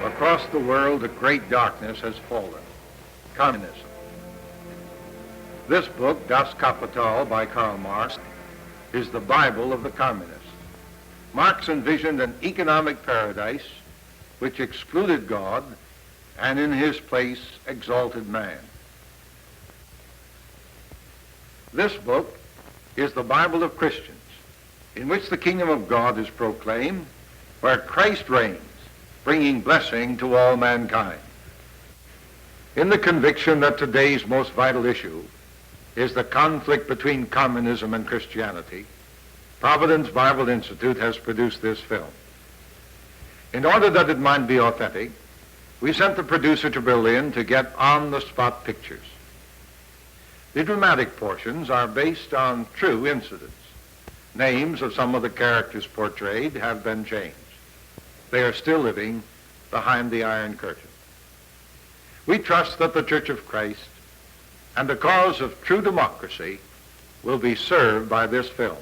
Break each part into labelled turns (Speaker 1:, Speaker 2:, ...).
Speaker 1: Across the world, a great darkness has fallen: communism. This book, Das Kapital by Karl Marx, is the Bible of the communists. Marx envisioned an economic paradise which excluded God and in his place exalted man. This book is the Bible of Christians, in which the kingdom of God is proclaimed, where Christ reigns, bringing blessing to all mankind. In the conviction that today's most vital issue is the conflict between communism and Christianity, Providence Bible Institute has produced this film. In order that it might be authentic, we sent the producer to Berlin to get on-the-spot pictures. The dramatic portions are based on true incidents. Names of some of the characters portrayed have been changed. They are still living behind the Iron Curtain. We trust that the Church of Christ and the cause of true democracy will be served by this film.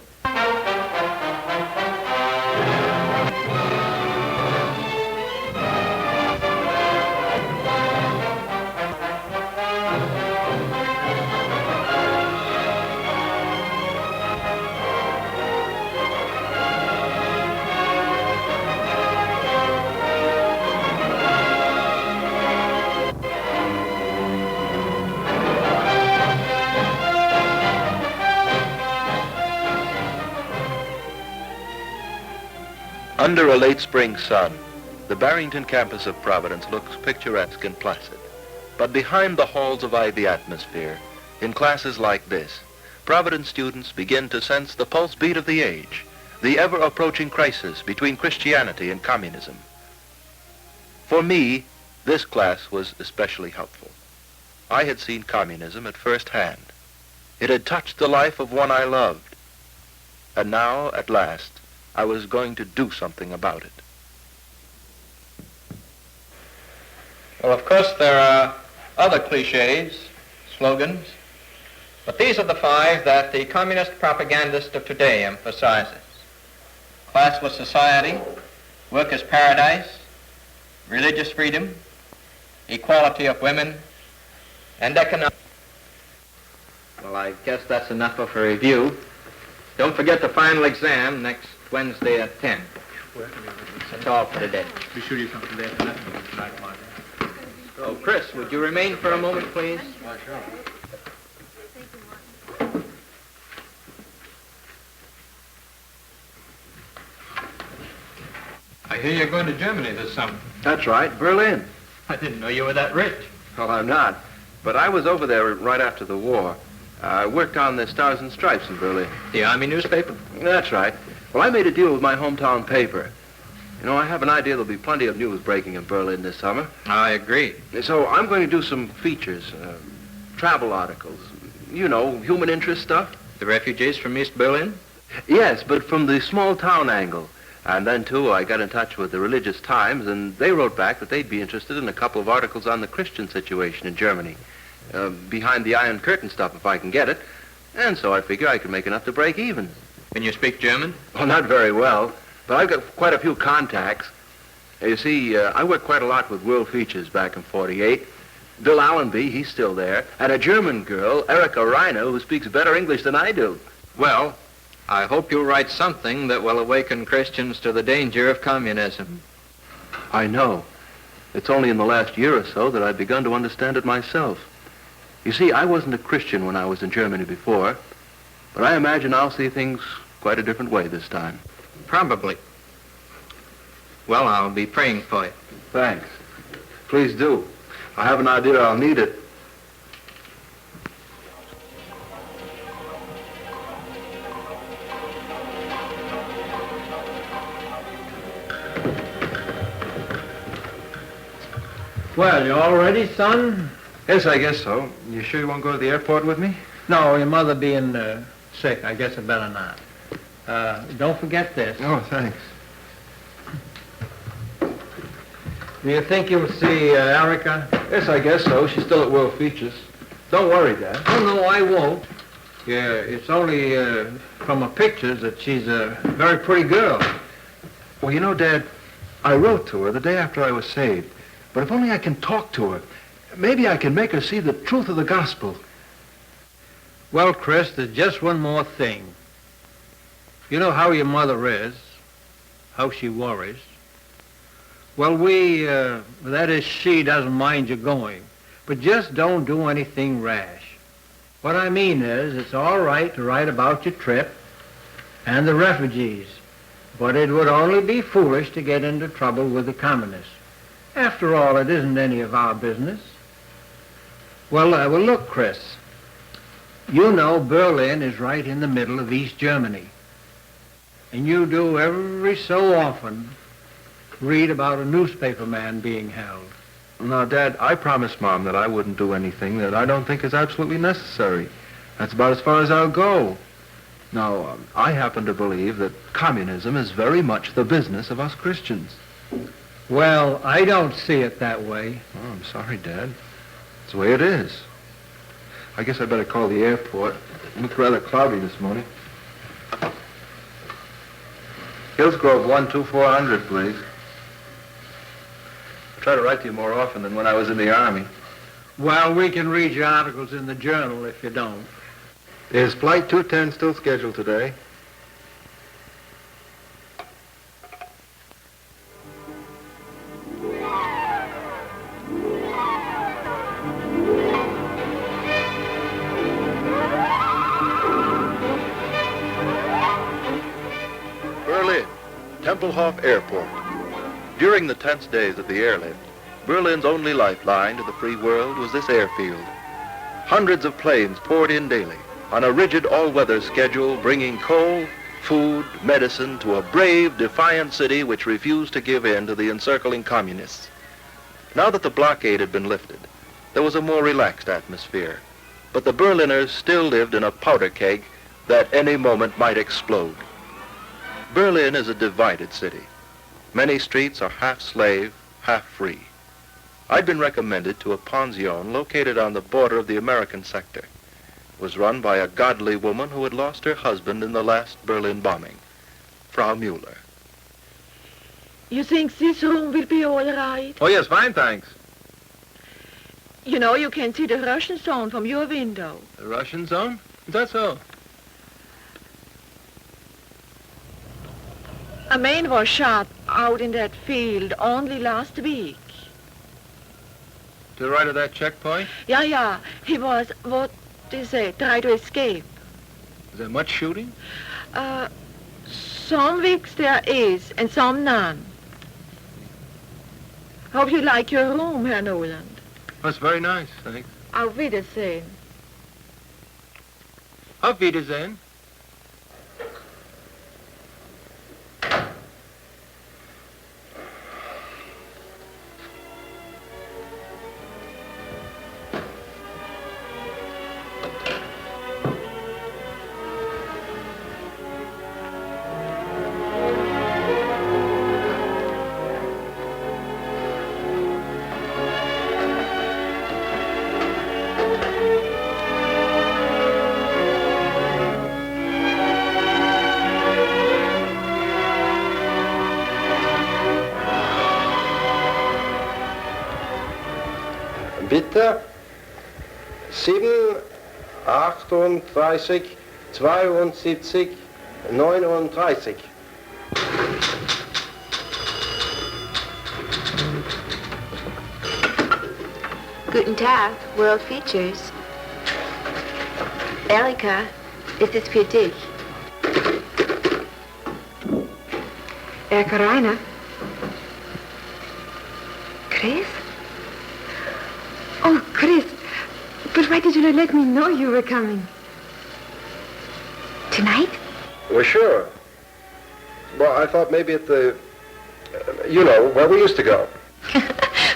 Speaker 2: Under a late spring sun, the Barrington campus of Providence looks picturesque and placid. But behind the halls of ivy atmosphere, in classes like this, Providence students begin to sense the pulse beat of the age, the ever-approaching crisis between Christianity and communism. For me, this class was especially helpful. I had seen communism at first hand. It had touched the life of one I loved. And now, at last, I was going to do something about it.
Speaker 3: Well, of course, there are other cliches, slogans, but these are the five that the communist propagandist of today emphasizes. Classless society, workers' paradise, religious freedom, equality of women, and economic... Well, I guess that's enough of a review. Don't forget the final exam next Wednesday at 10. That's all for today.
Speaker 4: Be sure you come to that tonight, Martin.
Speaker 3: Oh, Chris, would you remain for a moment, please?
Speaker 4: Why, sure. I hear you're going to Germany this summer.
Speaker 5: That's right, Berlin.
Speaker 3: I didn't know you were that rich.
Speaker 5: Well, I'm not. But I was over there right after the war. I worked on the Stars and Stripes in Berlin.
Speaker 3: The Army newspaper?
Speaker 5: That's right. Well, I made a deal with my hometown paper. You know, I have an idea there'll be plenty of news breaking in Berlin this summer.
Speaker 3: I agree.
Speaker 5: So I'm going to do some features, travel articles, you know, human interest stuff.
Speaker 3: The refugees from East Berlin?
Speaker 5: Yes, but from the small town angle. And then, too, I got in touch with the Religious Times, and they wrote back that they'd be interested in a couple of articles on the Christian situation in Germany. Behind the Iron Curtain stuff, if I can get it. And so I figure I could make enough to break even.
Speaker 3: Can you speak German?
Speaker 5: Well, not very well, but I've got quite a few contacts. You see, I worked quite a lot with World Features back in '48. Bill Allenby, he's still there, and a German girl, Erika, who speaks better English than I do.
Speaker 3: Well, I hope you'll write something that will awaken Christians to the danger of communism.
Speaker 5: I know. It's only in the last year or so that I've begun to understand it myself. You see, I wasn't a Christian when I was in Germany before, but I imagine I'll see things quite a different way this time.
Speaker 3: Probably. Well, I'll be praying for you.
Speaker 5: Thanks. Please do. I have an idea I'll need it.
Speaker 6: Well, you all ready, son?
Speaker 4: Yes, I guess so. You sure you won't go to the airport with me?
Speaker 6: No, your mother being sick. I guess I better not. Don't forget this.
Speaker 4: Oh, thanks.
Speaker 6: Do you think you'll see Erika?
Speaker 4: Yes, I guess so. She's still at World Features. Don't worry, Dad.
Speaker 6: Oh, no, I won't. Yeah, it's only from her pictures that she's a very pretty girl.
Speaker 4: Well, you know, Dad, I wrote to her the day after I was saved. But if only I can talk to her, maybe I can make her see the truth of the gospel.
Speaker 6: Well, Chris, there's just one more thing. You know how your mother is, how she worries. Well, that is, she doesn't mind you going, but just don't do anything rash. What I mean is, it's all right to write about your trip and the refugees, but it would only be foolish to get into trouble with the communists. After all, it isn't any of our business. Well, look, Chris, you know Berlin is right in the middle of East Germany, and you do every so often read about a newspaper man being held.
Speaker 4: Now, Dad, I promised Mom that I wouldn't do anything that I don't think is absolutely necessary. That's about as far as I'll go. Now, I happen to believe that communism is very much the business of us Christians.
Speaker 6: Well, I don't see it that way.
Speaker 4: Oh, I'm sorry, Dad. It's the way it is. I guess I'd better call the airport. It looked rather cloudy this morning.
Speaker 5: Hillsgrove 12400, please. I try to write to you more often than when I was in the Army.
Speaker 6: Well, we can read your articles in the journal if you don't.
Speaker 4: Is Flight 210 still scheduled today?
Speaker 2: Berlin, Tempelhof Airport. During the tense days of the airlift, Berlin's only lifeline to the free world was this airfield. Hundreds of planes poured in daily on a rigid all-weather schedule, bringing coal, food, medicine to a brave, defiant city which refused to give in to the encircling communists. Now that the blockade had been lifted, there was a more relaxed atmosphere, but the Berliners still lived in a powder keg that any moment might explode. Berlin is a divided city. Many streets are half slave, half free. I'd been recommended to a pension located on the border of the American sector. It was run by a godly woman who had lost her husband in the last Berlin bombing, Frau Mueller.
Speaker 7: You think this room will be all right?
Speaker 5: Oh, yes, fine, thanks.
Speaker 7: You know, you can see the Russian zone from your window.
Speaker 5: The Russian zone? Is that so?
Speaker 7: A man was shot out in that field only last week.
Speaker 5: To the right of that checkpoint?
Speaker 7: Yeah. He was, what do you say, try to escape.
Speaker 5: Is there much shooting?
Speaker 7: Some weeks there is, and some none. Hope you like your room, Herr Noland.
Speaker 5: That's very nice, thanks.
Speaker 7: Auf Wiedersehen.
Speaker 5: Auf Wiedersehen.
Speaker 8: Bitte 7, 38, 72, 39.
Speaker 9: Guten Tag, World Features. Erika, ist es für dich? Erika Reiner? Chris? Oh, Chris, but why did you not let me know you were coming? Tonight?
Speaker 8: Well, sure. Well, I thought maybe at the, where we used to go.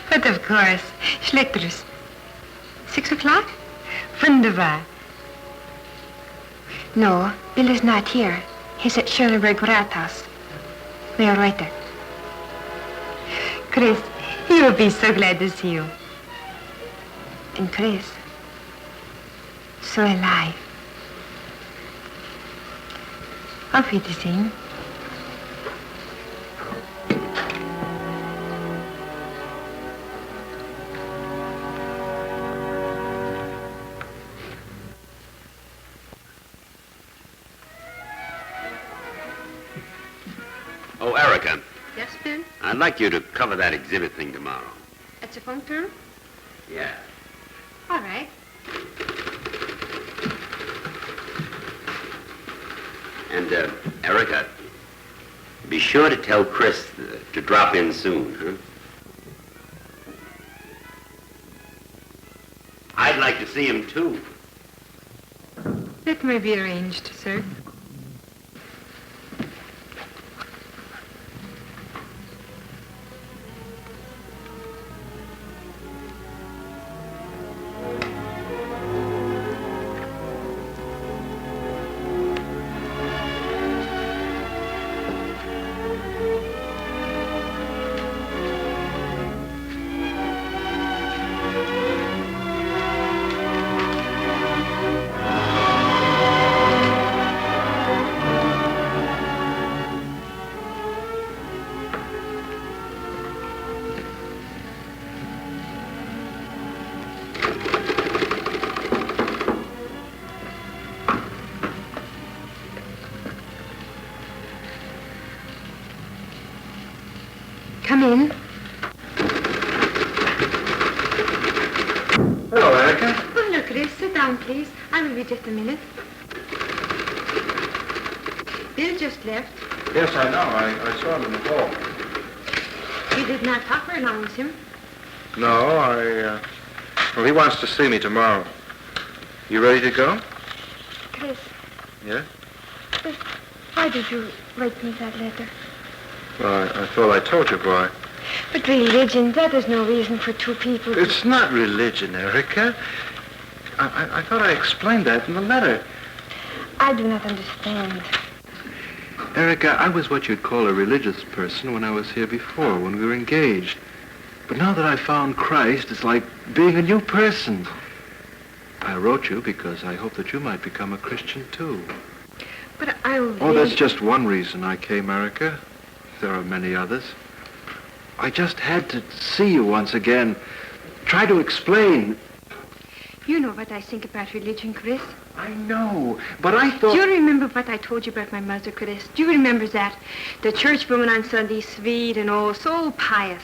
Speaker 9: But of course, Schlecter's. 6 o'clock? Wunderbar. No, Bill is not here. He's at Schöneberg Rathaus. We are right there. Chris, he will be so glad to see you. And Chris, so alive. Auf Wiedersehen.
Speaker 10: Oh, Erika,
Speaker 9: Yes, Bill?
Speaker 10: I'd like you to cover that exhibit thing tomorrow.
Speaker 9: At the phone term?
Speaker 10: Yeah.
Speaker 9: All right.
Speaker 10: And, Erika, be sure to tell Chris to drop in soon, huh? I'd like to see him, too.
Speaker 9: That may be arranged, sir. Come in.
Speaker 4: Hello, Erika.
Speaker 9: Oh, hello, Chris. Sit down, please. I will be just a minute. Bill just left.
Speaker 4: Yes, I know. I saw him in the hall.
Speaker 9: You did not talk very long with him.
Speaker 4: No, well, he wants to see me tomorrow. You ready to go?
Speaker 9: Chris,
Speaker 4: Yeah?
Speaker 9: why did you write me that letter?
Speaker 4: Well, I thought I told you, boy.
Speaker 9: But religion, that is no reason for two people.
Speaker 4: It's not religion, Erika. I thought I explained that in the letter.
Speaker 9: I do not understand.
Speaker 4: Erika, I was what you'd call a religious person when I was here before, when we were engaged. But now that I found Christ, it's like being a new person. I wrote you because I hope that you might become a Christian, too.
Speaker 9: But I will
Speaker 4: Oh, that's just one reason I came, Erika. There are many others. I just had to see you once again. Try to explain.
Speaker 9: You know what I think about religion, Chris.
Speaker 4: I know, but I thought...
Speaker 9: Do you remember what I told you about my mother, Chris? Do you remember that? The church woman on Sunday, sweet and oh, so pious.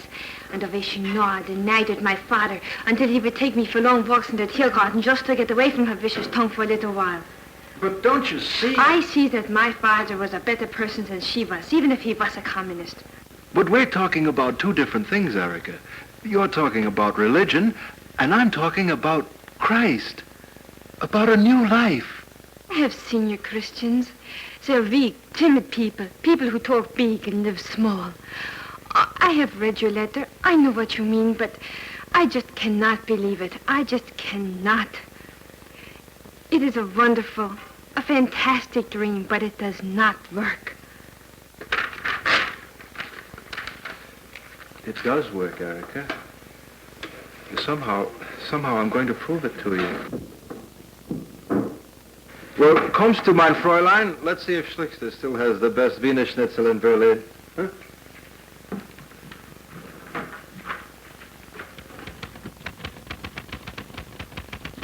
Speaker 9: And the way she gnawed and nagged at my father until he would take me for long walks in the hill garden just to get away from her vicious tongue for a little while.
Speaker 4: But don't you see...
Speaker 9: I see that my father was a better person than she was, even if he was a communist.
Speaker 4: But we're talking about two different things, Erika. You're talking about religion, and I'm talking about Christ. About a new life.
Speaker 9: I have seen you Christians. They're weak, timid people. People who talk big and live small. I have read your letter. I know what you mean, but I just cannot believe it. I just cannot. It is a wonderful, a fantastic dream, but it does not work.
Speaker 4: It does work, Erika. Somehow I'm going to prove it to you. Well, kommst du, mein Fräulein? Let's see if Schlichter still has the best Wiener Schnitzel in Berlin. Huh?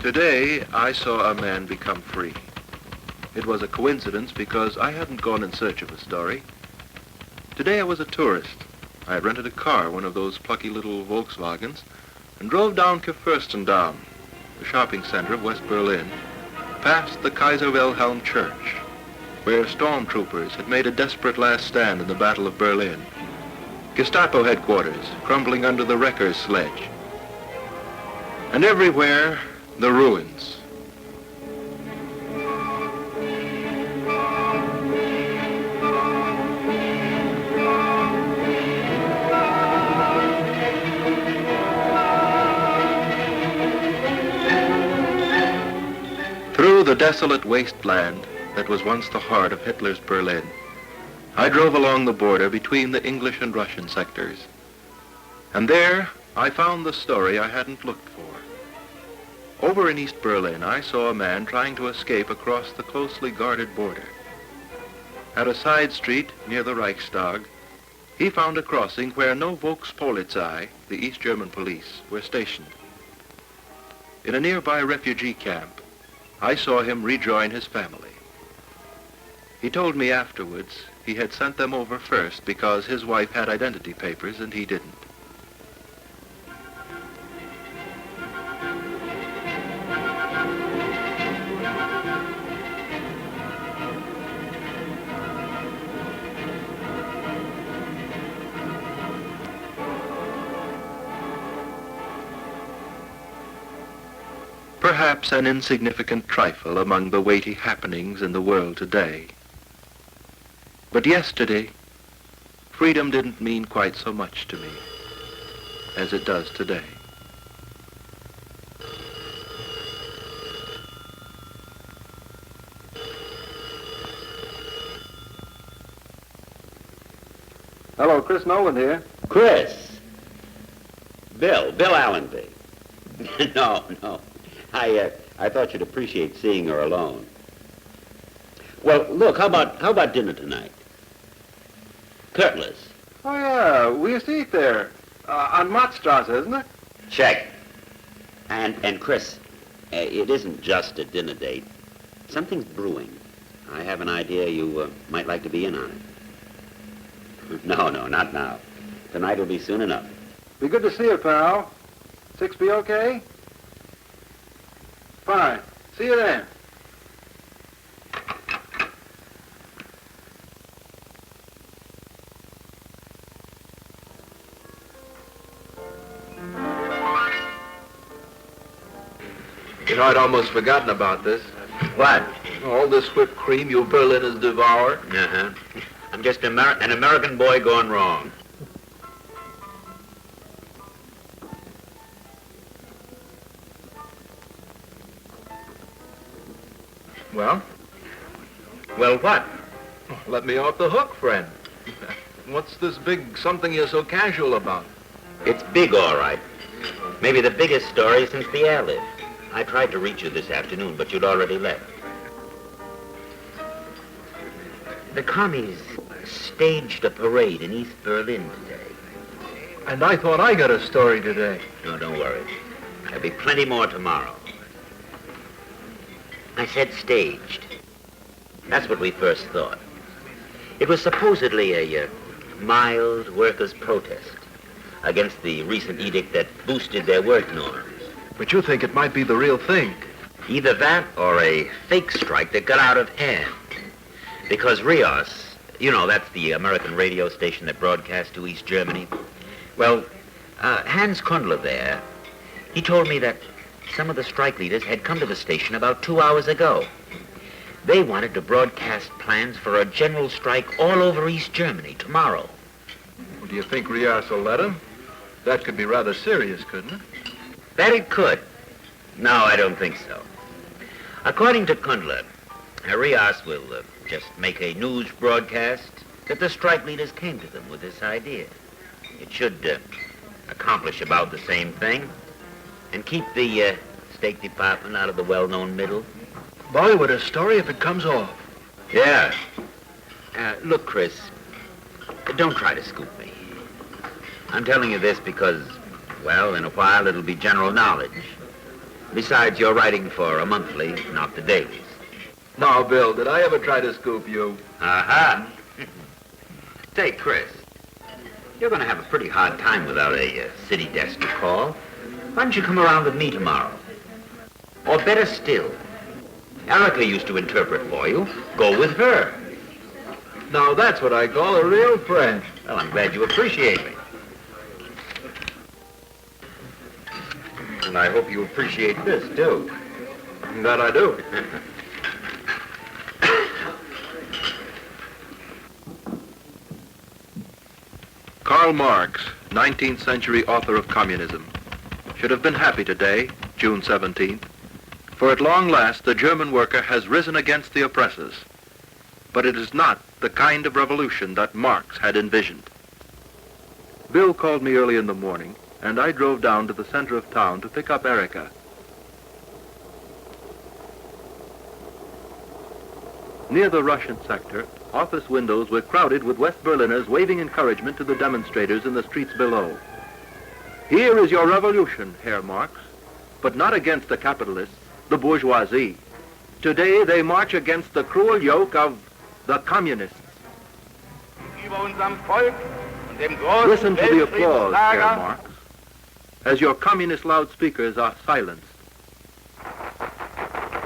Speaker 2: Today, I saw a man become free. It was a coincidence because I hadn't gone in search of a story. Today I was a tourist. I had rented a car, one of those plucky little Volkswagens, and drove down Kurfürstendamm, the shopping center of West Berlin, past the Kaiser Wilhelm Church, where stormtroopers had made a desperate last stand in the Battle of Berlin. Gestapo headquarters crumbling under the wrecker's sledge. And everywhere, the ruins. Through the desolate wasteland that was once the heart of Hitler's Berlin, I drove along the border between the English and Russian sectors. And there, I found the story I hadn't looked for. Over in East Berlin, I saw a man trying to escape across the closely guarded border. At a side street near the Reichstag, he found a crossing where no Volkspolizei, the East German police, were stationed. In a nearby refugee camp, I saw him rejoin his family. He told me afterwards he had sent them over first because his wife had identity papers and he didn't. Perhaps an insignificant trifle among the weighty happenings in the world today. But yesterday, freedom didn't mean quite so much to me as it does today.
Speaker 8: Hello, Chris Nolan here.
Speaker 10: Chris. Bill Allenby. No. I thought you'd appreciate seeing her alone. Well, look, how about dinner tonight? Kurtler's.
Speaker 8: Oh, yeah, we used to eat there. On Mottstrasse, isn't it?
Speaker 10: Check. And Chris, it isn't just a dinner date. Something's brewing. I have an idea you might like to be in on it. No, not now. Tonight will be soon enough.
Speaker 8: Be good to see you, pal. 6 be okay? Fine. See you then.
Speaker 4: You know, I'd almost forgotten about this.
Speaker 10: What?
Speaker 4: All this whipped cream you Berliners devour.
Speaker 10: Uh-huh. I'm just an American boy gone wrong.
Speaker 4: Well?
Speaker 10: Well, what?
Speaker 4: Let me off the hook, friend. What's this big something you're so casual about?
Speaker 10: It's big, all right. Maybe the biggest story since the airlift. I tried to reach you this afternoon, but you'd already left. The commies staged a parade in East Berlin today.
Speaker 4: And I thought I got a story today.
Speaker 10: No, don't worry. There'll be plenty more tomorrow. I said staged. That's what we first thought. It was supposedly a mild workers' protest against the recent edict that boosted their work norms.
Speaker 4: But you think it might be the real thing.
Speaker 10: Either that or a fake strike that got out of hand. Because Riots, you know, that's the American radio station that broadcasts to East Germany. Well, Hans Kumller there, he told me that some of the strike leaders had come to the station about 2 hours ago. They wanted to broadcast plans for a general strike all over East Germany tomorrow.
Speaker 4: Well, do you think Riots will let him? That could be rather serious, couldn't it?
Speaker 10: That it could. No, I don't think so. According to Kumller, Riots will just make a news broadcast that the strike leaders came to them with this idea. It should accomplish about the same thing and keep the State Department out of the well-known middle.
Speaker 4: Boy, what a story if it comes off.
Speaker 10: Yeah. Look, Chris, don't try to scoop me. I'm telling you this because, well, in a while it'll be general knowledge. Besides, you're writing for a monthly, not the dailies.
Speaker 4: Now, Bill, did I ever try to scoop you?
Speaker 10: Aha. Say, Chris, you're going to have a pretty hard time without a city desk to call. Why don't you come around with me tomorrow? Or better still, Erika used to interpret for you. Go with her.
Speaker 4: Now, that's what I call a real friend.
Speaker 10: Well, I'm glad you appreciate me. And I hope you appreciate this, too.
Speaker 4: That I do.
Speaker 2: Karl Marx, 19th century author of communism, should have been happy today, June 17th, for at long last the German worker has risen against the oppressors. But it is not the kind of revolution that Marx had envisioned. Bill called me early in the morning, and I drove down to the center of town to pick up Erika. Near the Russian sector, office windows were crowded with West Berliners waving encouragement to the demonstrators in the streets below. Here is your revolution, Herr Marx, but not against the capitalists, the bourgeoisie. Today they march against the cruel yoke of the communists. Listen to the applause, Herr Marx, as your communist loudspeakers are silenced.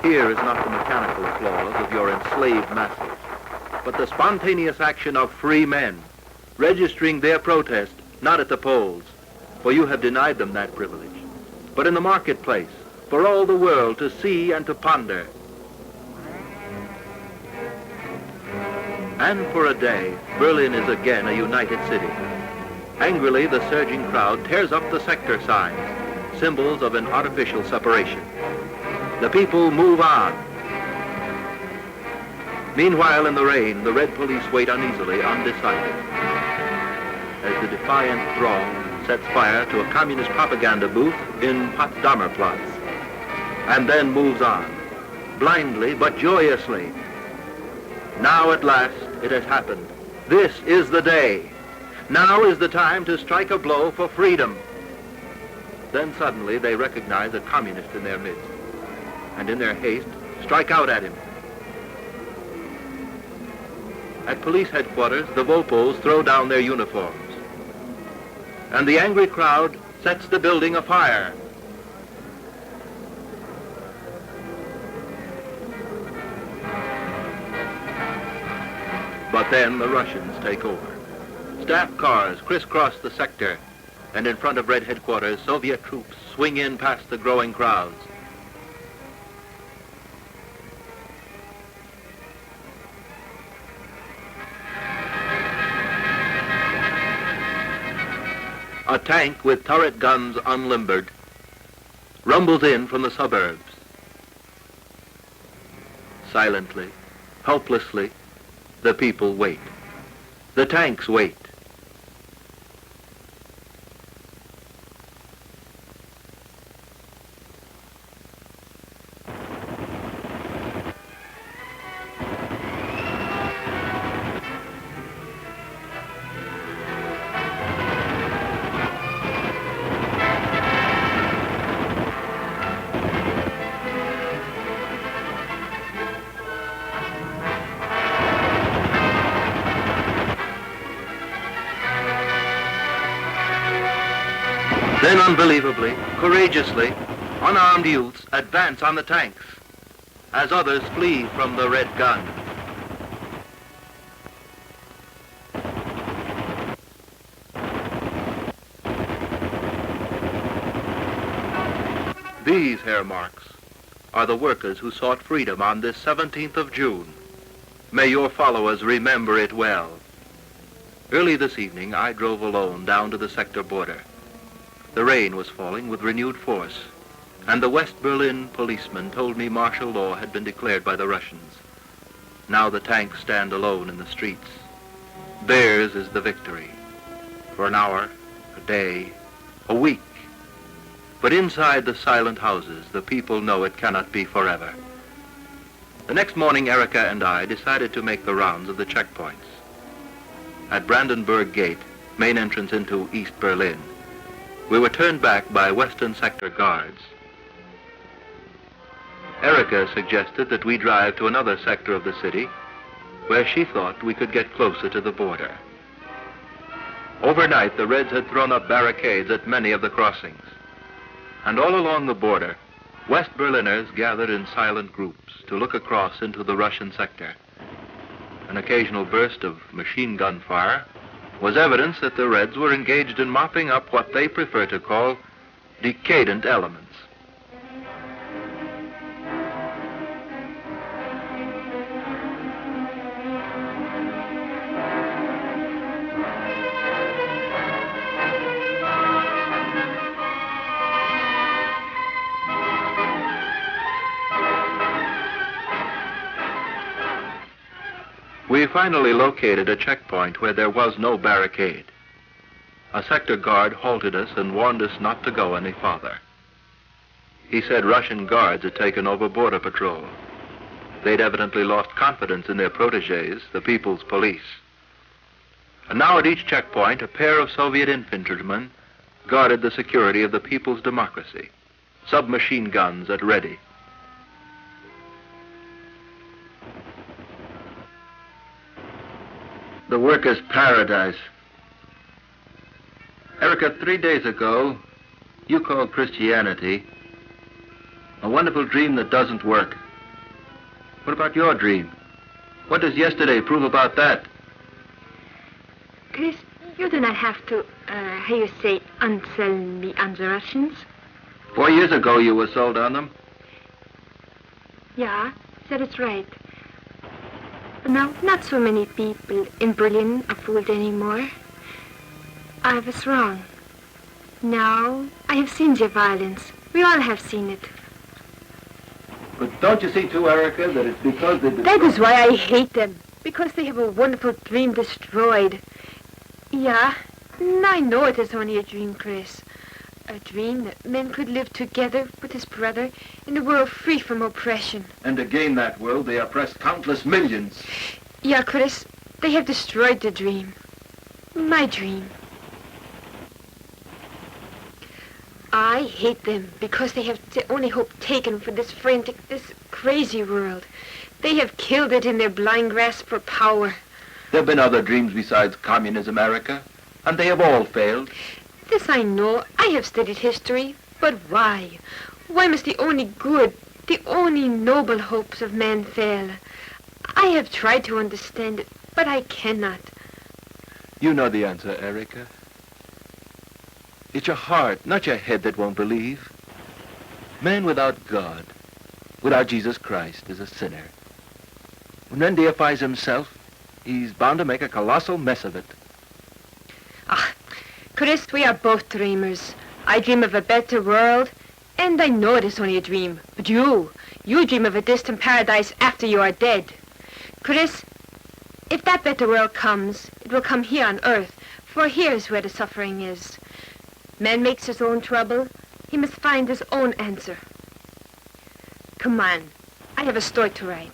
Speaker 2: Here is not the mechanical applause of your enslaved masses, but the spontaneous action of free men, registering their protest not at the polls, for you have denied them that privilege, but in the marketplace, for all the world to see and to ponder. And for a day, Berlin is again a united city. Angrily, the surging crowd tears up the sector signs, symbols of an artificial separation. The people move on. Meanwhile, in the rain, the red police wait uneasily, undecided, as the defiant throng sets fire to a communist propaganda booth in Potsdamer Platz, and then moves on, blindly but joyously. Now at last it has happened. This is the day. Now is the time to strike a blow for freedom. Then suddenly they recognize a communist in their midst, and in their haste, strike out at him. At police headquarters, the Vopos throw down their uniforms, and the angry crowd sets the building afire. But then the Russians take over. Staff cars crisscross the sector, and in front of Red headquarters, Soviet troops swing in past the growing crowds. A tank with turret guns unlimbered rumbles in from the suburbs. Silently, helplessly, the people wait. The tanks wait. Then unbelievably, courageously, unarmed youths advance on the tanks as others flee from the red gun. These, Herr Marx, are the workers who sought freedom on this 17th of June. May your followers remember it well. Early this evening, I drove alone down to the sector border. The rain was falling with renewed force, and the West Berlin policeman told me martial law had been declared by the Russians. Now the tanks stand alone in the streets. Theirs is the victory. For an hour, a day, a week. But inside the silent houses, the people know it cannot be forever. The next morning, Erika and I decided to make the rounds of the checkpoints. At Brandenburg Gate, main entrance into East Berlin, we were turned back by Western Sector guards. Erika suggested that we drive to another sector of the city where she thought we could get closer to the border. Overnight, the Reds had thrown up barricades at many of the crossings. And all along the border, West Berliners gathered in silent groups to look across into the Russian sector. An occasional burst of machine gun fire was evidence that the Reds were engaged in mopping up what they prefer to call decadent elements. We finally located a checkpoint where there was no barricade. A sector guard halted us and warned us not to go any farther. He said Russian guards had taken over border patrol.
Speaker 5: They'd evidently lost confidence in their protégés, the People's Police. And now at each checkpoint, a pair of Soviet infantrymen guarded the security of the People's Democracy, submachine guns at ready.
Speaker 1: The workers' paradise. Erika, 3 days ago, you called Christianity a wonderful dream that doesn't work. What about your dream? What does yesterday prove about that?
Speaker 9: Chris, you do not have to, how you say, unsell me on the Russians.
Speaker 1: 4 years ago you were sold on them.
Speaker 9: Yeah, that is right. But now, not so many people in Berlin are fooled anymore. I was wrong. Now, I have seen the violence. We all have seen it.
Speaker 1: But don't you see, too, Erika, that it's because they...
Speaker 9: That is why I hate them. Because they have a wonderful dream destroyed. Yeah, I know it is only a dream, Chris. A dream that men could live together with his brother in a world free from oppression.
Speaker 1: And to gain that world, they oppressed countless millions.
Speaker 9: Yeah, Chris, they have destroyed the dream. My dream. I hate them because they have the only hope taken for this frantic, this crazy world. They have killed it in their blind grasp for power.
Speaker 1: There have been other dreams besides communism, Erika, and they have all failed.
Speaker 9: This I know. I have studied history. But why? Why must the only good, the only noble hopes of man fail? I have tried to understand it, but I cannot.
Speaker 5: You know the answer, Erika. It's your heart, not your head, that won't believe. Man without God, without Jesus Christ, is a sinner. When man deifies himself, he's bound to make a colossal mess of it.
Speaker 9: Ah, Chris, we are both dreamers. I dream of a better world, and I know it is only a dream. But you dream of a distant paradise after you are dead. Chris, if that better world comes, it will come here on Earth, for here is where the suffering is. Man makes his own trouble. He must find his own answer. Come on. I have a story to write.